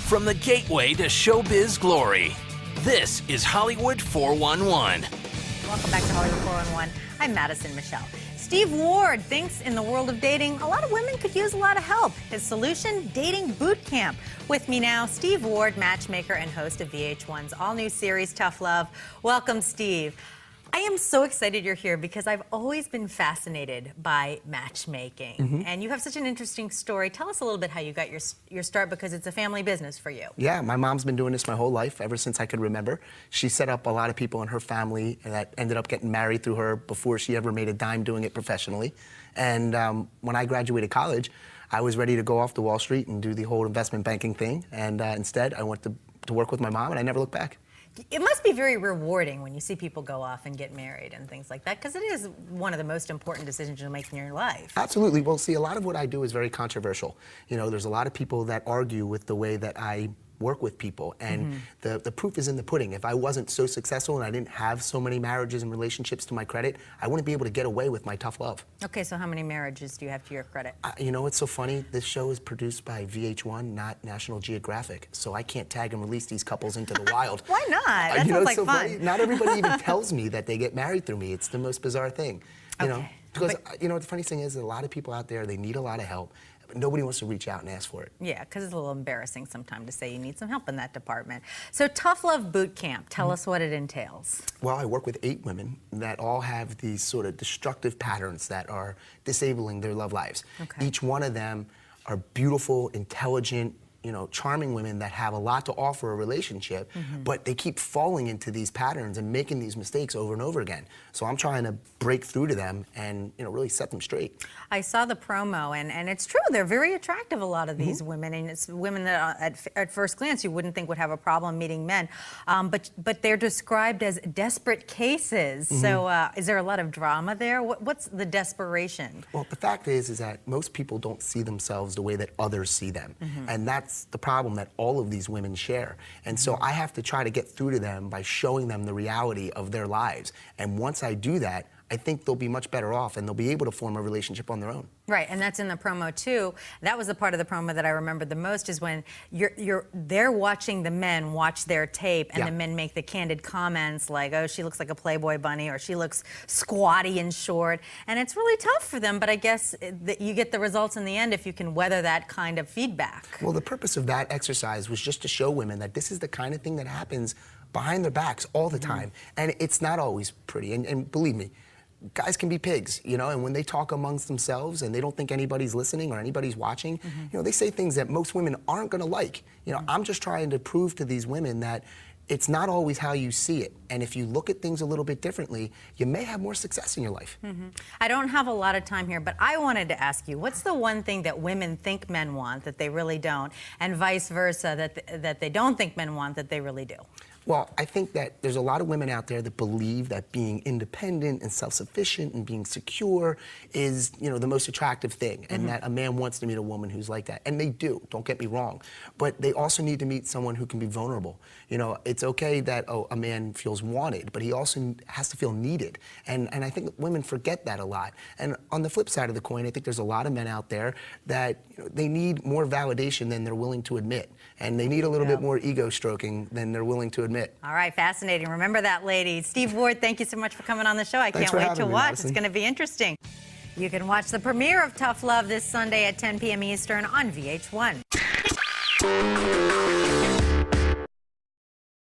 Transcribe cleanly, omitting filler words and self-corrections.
From the gateway to showbiz glory, this is Hollywood 411. Welcome back to Hollywood 411. I'm Madison Michelle. Steve Ward thinks in the world of dating, a lot of women could use a lot of help. His solution, dating boot camp. With me now, Steve Ward, matchmaker and host of VH1's all-new series, Tough Love. Welcome, Steve. I am so excited you're here because I've always been fascinated by matchmaking. And you have such an interesting story. Tell us a little bit how you got your start, because it's a family business for you. Yeah, my mom's been doing this my whole life, ever since I could remember. She set up a lot of people in her family that ended up getting married through her before she ever made a dime doing it professionally. And when I graduated college, I was ready to go off to Wall Street and do the whole investment banking thing. And instead, I went to work with my mom, and I never looked back. It must be very rewarding when you see people go off and get married and things like that, because it is one of the most important decisions you'll make in your life. Absolutely. Well, see, a lot of what I do is very controversial. You know, there's a lot of people that argue with the way that I work with people, and the proof is in the pudding. If I wasn't so successful and I didn't have so many marriages and relationships to my credit, I wouldn't be able to get away with my tough love. Okay, so how many marriages do you have to your credit? You know, it's so funny. This show is produced by VH1, not National Geographic, so I can't tag and release these couples into the wild. Why not? That you know, sounds like so fun. funny. Not everybody even tells me that they get married through me. It's the most bizarre thing, you know? Because, you know, the funny thing is that a lot of people out there, they need a lot of help, but nobody wants to reach out and ask for it. Yeah, because it's a little embarrassing sometimes to say you need some help in that department. So Tough Love Boot Camp, tell us what it entails. Well, I work with 8 women that all have these sort of destructive patterns that are disabling their love lives. Okay. Each one of them are beautiful, intelligent, you know, charming women that have a lot to offer a relationship, but they keep falling into these patterns and making these mistakes over and over again. So I'm trying to break through to them and, you know, really set them straight. I saw the promo, and it's true, they're very attractive, a lot of these women, and it's women that at first glance you wouldn't think would have a problem meeting men, but they're described as desperate cases. So is there a lot of drama there? What's the desperation? Well, the fact is that most people don't see themselves the way that others see them, and that's the problem that all of these women share. And so I have to try to get through to them by showing them the reality of their lives. And once I do that, I think they'll be much better off and they'll be able to form a relationship on their own. Right, and that's in the promo too. That was the part of the promo that I remember the most, is when they're watching the men watch their tape, and the men make the candid comments like, oh, she looks like a Playboy bunny, or she looks squatty and short. And it's really tough for them, but I guess you get the results in the end if you can weather that kind of feedback. Well, the purpose of that exercise was just to show women that this is the kind of thing that happens behind their backs all the time. And it's not always pretty, and believe me, guys can be pigs, you know, and when they talk amongst themselves and they don't think anybody's listening or anybody's watching, you know, they say things that most women aren't gonna like. You know, I'm just trying to prove to these women that it's not always how you see it. And if you look at things a little bit differently, you may have more success in your life. I don't have a lot of time here, but I wanted to ask you, what's the one thing that women think men want that they really don't, and vice versa, that they don't think men want that they really do? Well, I think that there's a lot of women out there that believe that being independent and self-sufficient and being secure is, you know, the most attractive thing, and that a man wants to meet a woman who's like that. And they do, don't get me wrong. But they also need to meet someone who can be vulnerable. You know, it's okay that, a man feels wanted, but he also has to feel needed. And I think women forget that a lot. And on the flip side of the coin, I think there's a lot of men out there that, you know, they need more validation than they're willing to admit. And they need a little bit more ego stroking than they're willing to admit. All right, fascinating. Remember that, ladies. Steve Ward, thank you so much for coming on the show. I can't wait to watch. It's going to be interesting. You can watch the premiere of Tough Love this Sunday at 10 p.m. Eastern on VH1.